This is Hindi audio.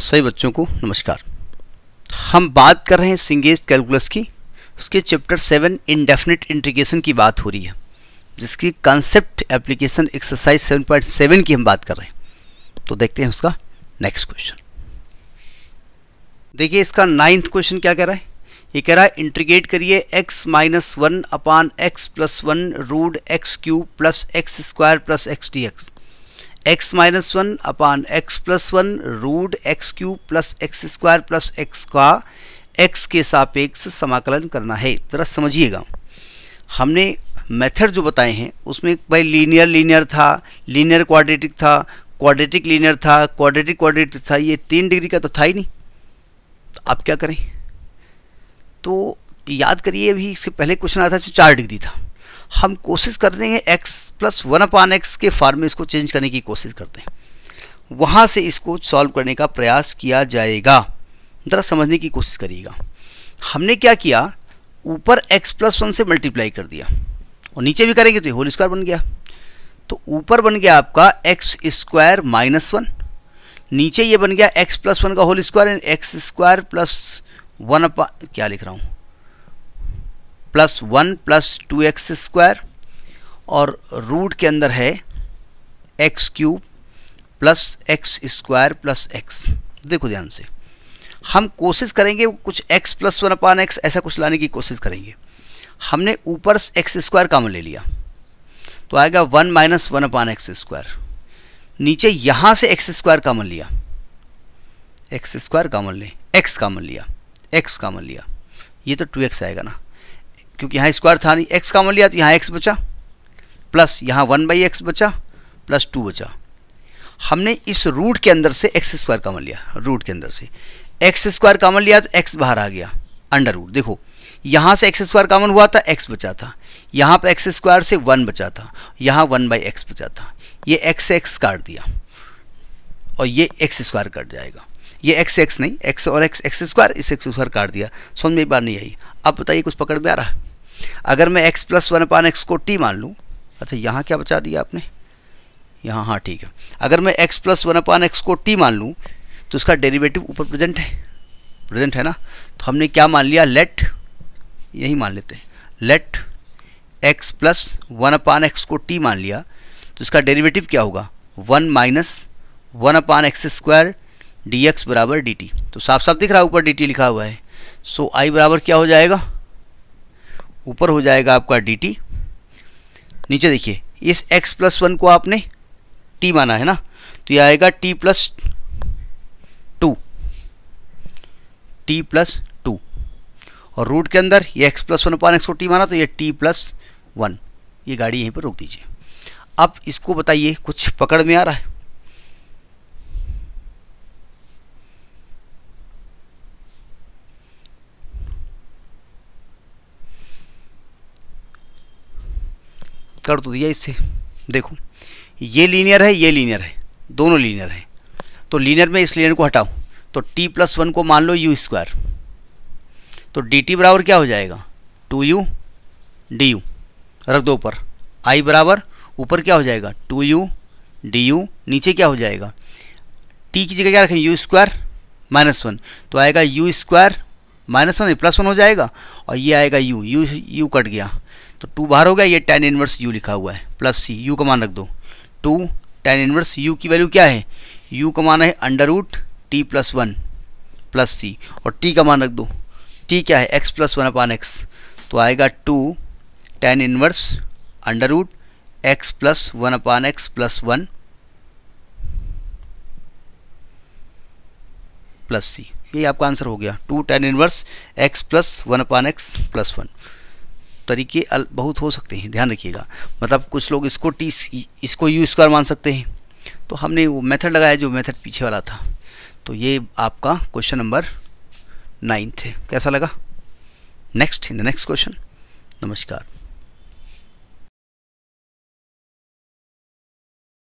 सभी बच्चों को नमस्कार। हम बात कर रहे हैं सिंगेज कैलकुलस की, उसके चैप्टर 7 इंडेफिनिट इंटीग्रेशन की बात हो रही है, जिसकी कॉन्सेप्ट एप्लीकेशन एक्सरसाइज 7.7 की हम बात कर रहे हैं। तो देखते हैं उसका नेक्स्ट क्वेश्चन। देखिए इसका 9th क्वेश्चन क्या कह रहा है। ये कह रहा है इंटीग्रेट करिए x minus 1 upon x plus 1 root x cube plus x square plus x d x. x minus 1 upon x plus 1 root x cube plus x square plus x का x के सापेक्ष समाकलन करना है। ज़रा समझिएगा, हमने मेथड जो बताए हैं उसमें भाई लीनियर था, लीनियर क्वाड्रेटिक था, क्वाड्रेटिक लीनियर था, क्वाड्रेटिक क्वाड्रेटिक था। ये 3 डिग्री का तो था ही नहीं। तो अब क्या करें? तो याद करिए, अभी इससे पहले क्वेश्चन आया था जो 4 डिग्री था। हम कोशिश करते हैं x प्लस 1 अपान एक्स के फॉर्म में इसको चेंज करने की कोशिश करते हैं, वहाँ से इसको सॉल्व करने का प्रयास किया जाएगा। ज़रा समझने की कोशिश करिएगा। हमने क्या किया, ऊपर x प्लस 1 से मल्टीप्लाई कर दिया और नीचे भी करेंगे तो होल स्क्वायर बन गया। तो ऊपर बन गया आपका एक्स स्क्वायर माइनस 1, नीचे ये बन गया x प्लस 1 का whole square, x square plus 1 upon क्या लिख रहा हूँ प्लस 1 प्लस 2x स्क्वायर, और रूट के अंदर है x cube plus x square plus x. देखो ध्यान से, हम कोशिश करेंगे कुछ x प्लस 1 अपान एक्स ऐसा कुछ लाने की कोशिश करेंगे। हमने ऊपर एक्स स्क्वायर कॉमन ले लिया तो आएगा 1 माइनस 1 अपान एक्स स्क्वायर। नीचे यहाँ से एक्स स्क्वायर कॉमन लिया, एक्स स्क्वायर कॉमन ले, एक्स कॉमन लिया, एक्स कॉमन लिया, ये तो 2x आएगा ना, क्योंकि यहाँ स्क्वायर था नहीं। x कॉमन लिया तो यहाँ x बचा, प्लस यहाँ 1/x बचा, प्लस 2 बचा। हमने इस रूट के अंदर से x स्क्वायर कॉमन लिया, रूट के अंदर से x स्क्वायर कॉमन लिया तो x बाहर आ गया, अंडर रूट। देखो यहाँ से x स्क्वायर कॉमन हुआ था, x बचा था, यहाँ पर x स्क्वायर से 1 बचा था, यहाँ 1/x बचा था। ये x से x काट दिया और ये x स्क्वायर कट जाएगा। ये x नहीं, x और x स्क्वायर, इस x स्क्वायर काट दिया। समझ में एक बार नहीं आई। अब बताइए कुछ पकड़ में आ रहा है? अगर मैं x प्लस 1 अपान एक्स को t मान लूँ, अच्छा यहाँ क्या बचा दिया आपने, यहाँ, हाँ ठीक है। अगर मैं x प्लस 1 अपान एक्स को t मान लूँ तो इसका डेरिवेटिव ऊपर प्रेजेंट है ना। तो हमने क्या मान लिया, लेट, यही मान लेते हैं, late x plus 1 upon x को t मान लिया तो इसका डेरिवेटिव क्या होगा, 1 minus 1 upon x square dx बराबर dt। तो साफ साफ दिख रहा है ऊपर dt लिखा हुआ है। सो i बराबर क्या हो जाएगा, ऊपर हो जाएगा आपका dt, नीचे देखिए इस x प्लस 1 को आपने t माना है ना, तो ये आएगा t प्लस 2, t प्लस 2, और रूट के अंदर ये x प्लस 1 अपान एक्स को t माना तो ये t प्लस 1। ये गाड़ी यहीं पर रोक दीजिए। अब इसको बताइए कुछ पकड़ में आ रहा है? कर तो दिया इससे। देखो ये लीनियर है, ये लीनियर है, दोनों लीनियर है। तो लीनियर में इस लीनियर को हटाओ तो t प्लस 1 को मान लो u स्क्वायर, तो dt बराबर क्या हो जाएगा, 2u du, रख दो ऊपर। i बराबर ऊपर क्या हो जाएगा, 2u du, नीचे क्या हो जाएगा, t की जगह क्या रखें, u स्क्वायर माइनस 1, तो आएगा u स्क्वायर माइनस 1 प्लस 1 हो जाएगा, और ये आएगा u कट गया तो 2 बाहर हो गया। ये tan इनवर्स u लिखा हुआ है प्लस c, u का मान रख दो। 2 tan इनवर्स u की वैल्यू क्या है, u का मान है under root t plus 1 plus c, और t का मान रख दो। t क्या है, x प्लस 1 अपान एक्स, तो आएगा 2 tan inverse under root x plus 1 upon x plus 1 plus c। ये आपका आंसर हो गया, 2 tan inverse x plus 1 upon x plus 1। तरीके बहुत हो सकते हैं, ध्यान रखिएगा। मतलब कुछ लोग इसको u स्क्वायर मान सकते हैं, तो हमने वो मेथड लगाया जो मेथड पीछे वाला था। तो ये आपका क्वेश्चन नंबर 9 है। कैसा लगा? Next in the next question. नमस्कार।